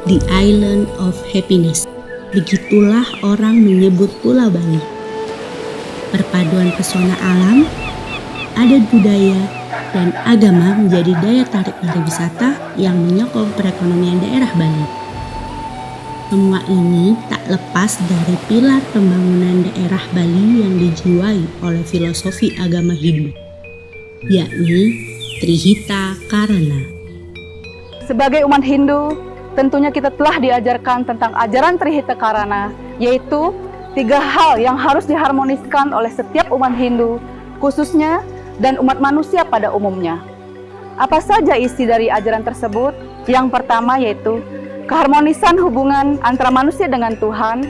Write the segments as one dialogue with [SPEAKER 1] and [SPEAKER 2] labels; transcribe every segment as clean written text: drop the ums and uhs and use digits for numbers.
[SPEAKER 1] The Island of Happiness. Begitulah orang menyebut Pulau Bali. Perpaduan pesona alam, adat budaya, dan agama menjadi daya tarik pariwisata yang menyokong perekonomian daerah Bali. Semua ini tak lepas dari pilar pembangunan daerah Bali yang dijiwai oleh filosofi agama Hindu, yakni Trihita Karana.
[SPEAKER 2] Sebagai umat Hindu, tentunya kita telah diajarkan tentang ajaran Trihita Karana, yaitu 3 hal yang harus diharmoniskan oleh setiap umat Hindu, khususnya dan umat manusia pada umumnya. Apa saja isi dari ajaran tersebut? Yang pertama yaitu keharmonisan hubungan antara manusia dengan Tuhan,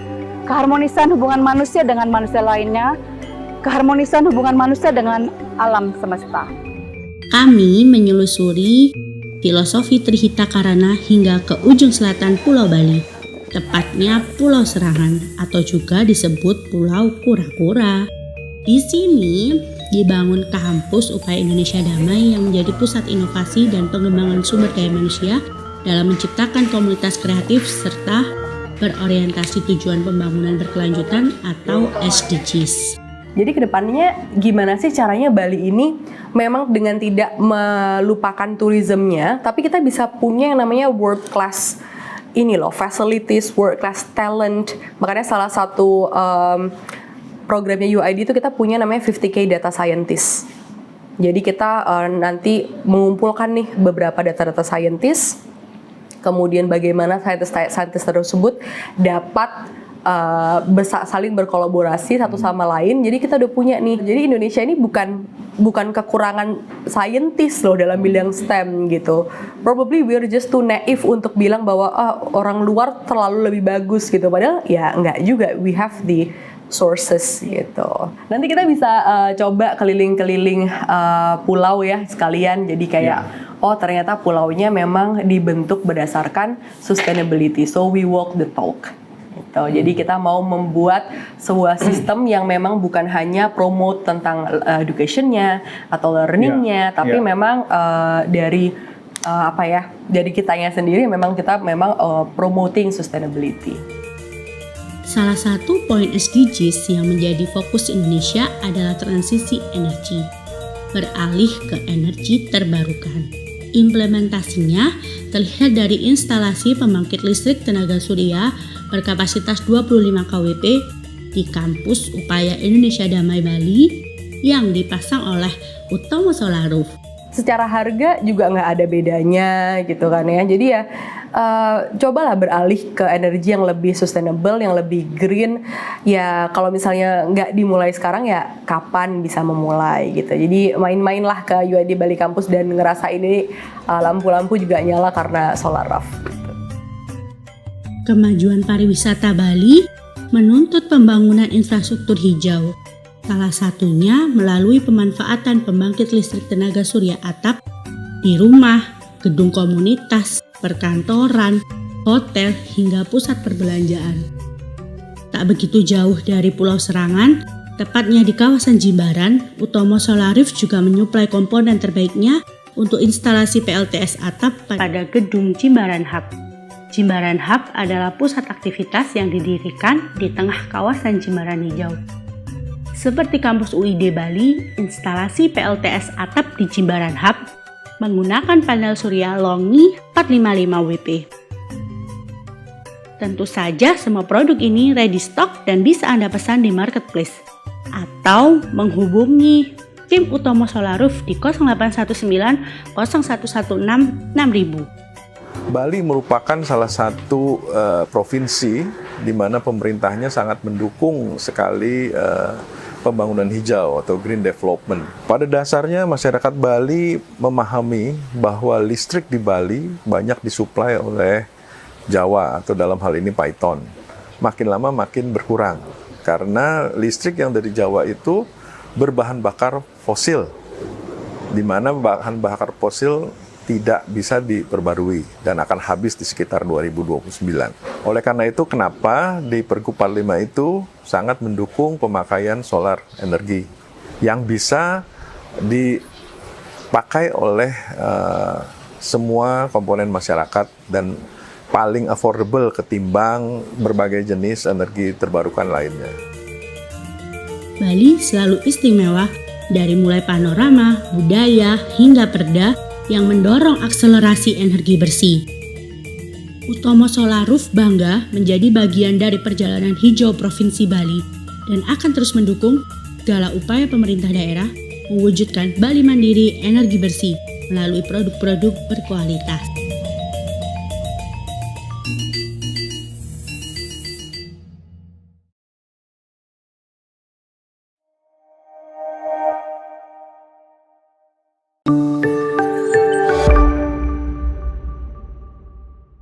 [SPEAKER 2] keharmonisan hubungan manusia dengan manusia lainnya, keharmonisan hubungan manusia dengan alam semesta.
[SPEAKER 1] Kami menyelusuri filosofi Trihita Karana hingga ke ujung selatan Pulau Bali, tepatnya Pulau Serangan atau juga disebut Pulau Kura-Kura. Di sini dibangun kampus Upaya Indonesia Damai yang menjadi pusat inovasi dan pengembangan sumber daya manusia dalam menciptakan komunitas kreatif serta berorientasi tujuan pembangunan berkelanjutan atau SDGs.
[SPEAKER 3] Jadi kedepannya gimana sih caranya Bali ini memang dengan tidak melupakan turismenya, tapi kita bisa punya yang namanya world class facilities, world class talent. Makanya salah satu programnya UID itu kita punya namanya 50K Data Scientist. Jadi kita nanti mengumpulkan nih beberapa data-data scientist, kemudian bagaimana saintis tersebut dapat saling berkolaborasi satu sama lain. Jadi kita udah punya nih. Jadi Indonesia ini bukan kekurangan saintis loh dalam bidang STEM gitu. Probably we're just too naive untuk bilang bahwa orang luar terlalu lebih bagus gitu. Padahal ya enggak juga. We have the sources gitu. Nanti kita bisa coba keliling-keliling pulau ya sekalian. Jadi kayak ternyata pulaunya memang dibentuk berdasarkan sustainability. So we walk the talk. Gitu. Jadi kita mau membuat sebuah sistem yang memang bukan hanya promote tentang education-nya atau learning-nya, tapi memang dari dari kitanya sendiri memang kita promoting sustainability.
[SPEAKER 1] Salah satu poin SDGs yang menjadi fokus Indonesia adalah transisi energi, beralih ke energi terbarukan. Implementasinya terlihat dari instalasi pembangkit listrik tenaga surya berkapasitas 25 kWp di kampus Upaya Indonesia Damai Bali yang dipasang oleh Utomo Solar Roof.
[SPEAKER 3] Secara harga juga nggak ada bedanya gitu kan ya. Jadi ya cobalah beralih ke energi yang lebih sustainable, yang lebih green. Ya kalau misalnya nggak dimulai sekarang ya kapan bisa memulai gitu. Jadi main-mainlah ke UID Bali Campus dan ngerasain ini lampu-lampu juga nyala karena solar roof.
[SPEAKER 1] Kemajuan pariwisata Bali menuntut pembangunan infrastruktur hijau. Salah satunya melalui pemanfaatan pembangkit listrik tenaga surya atap di rumah, gedung komunitas, perkantoran, hotel, hingga pusat perbelanjaan. Tak begitu jauh dari Pulau Serangan, tepatnya di kawasan Jimbaran, Utomo Solar Roof juga menyuplai komponen terbaiknya untuk instalasi PLTS atap pada gedung Jimbaran Hub. Jimbaran Hub adalah pusat aktivitas yang didirikan di tengah kawasan Jimbaran Hijau. Seperti kampus UID Bali, instalasi PLTS atap di Jimbaran Hub menggunakan panel surya Longi 455 WP. Tentu saja semua produk ini ready stock dan bisa Anda pesan di marketplace atau menghubungi tim Utomo Solar Roof di 0819 0116 6000.
[SPEAKER 4] Bali merupakan salah satu provinsi di mana pemerintahnya sangat mendukung sekali pembangunan hijau atau green development. Pada dasarnya masyarakat Bali memahami bahwa listrik di Bali banyak disuplai oleh Jawa atau dalam hal ini Python. Makin lama makin berkurang karena listrik yang dari Jawa itu berbahan bakar fosil, di mana bahan bakar fosil tidak bisa diperbarui dan akan habis di sekitar 2029. Oleh karena itu, kenapa di Pergub 45 itu sangat mendukung pemakaian solar energi yang bisa dipakai oleh semua komponen masyarakat dan paling affordable ketimbang berbagai jenis energi terbarukan lainnya.
[SPEAKER 1] Bali selalu istimewa dari mulai panorama, budaya, hingga perda yang mendorong akselerasi energi bersih. Utomo Solar Roof bangga menjadi bagian dari perjalanan hijau Provinsi Bali dan akan terus mendukung segala upaya pemerintah daerah mewujudkan Bali mandiri energi bersih melalui produk-produk berkualitas.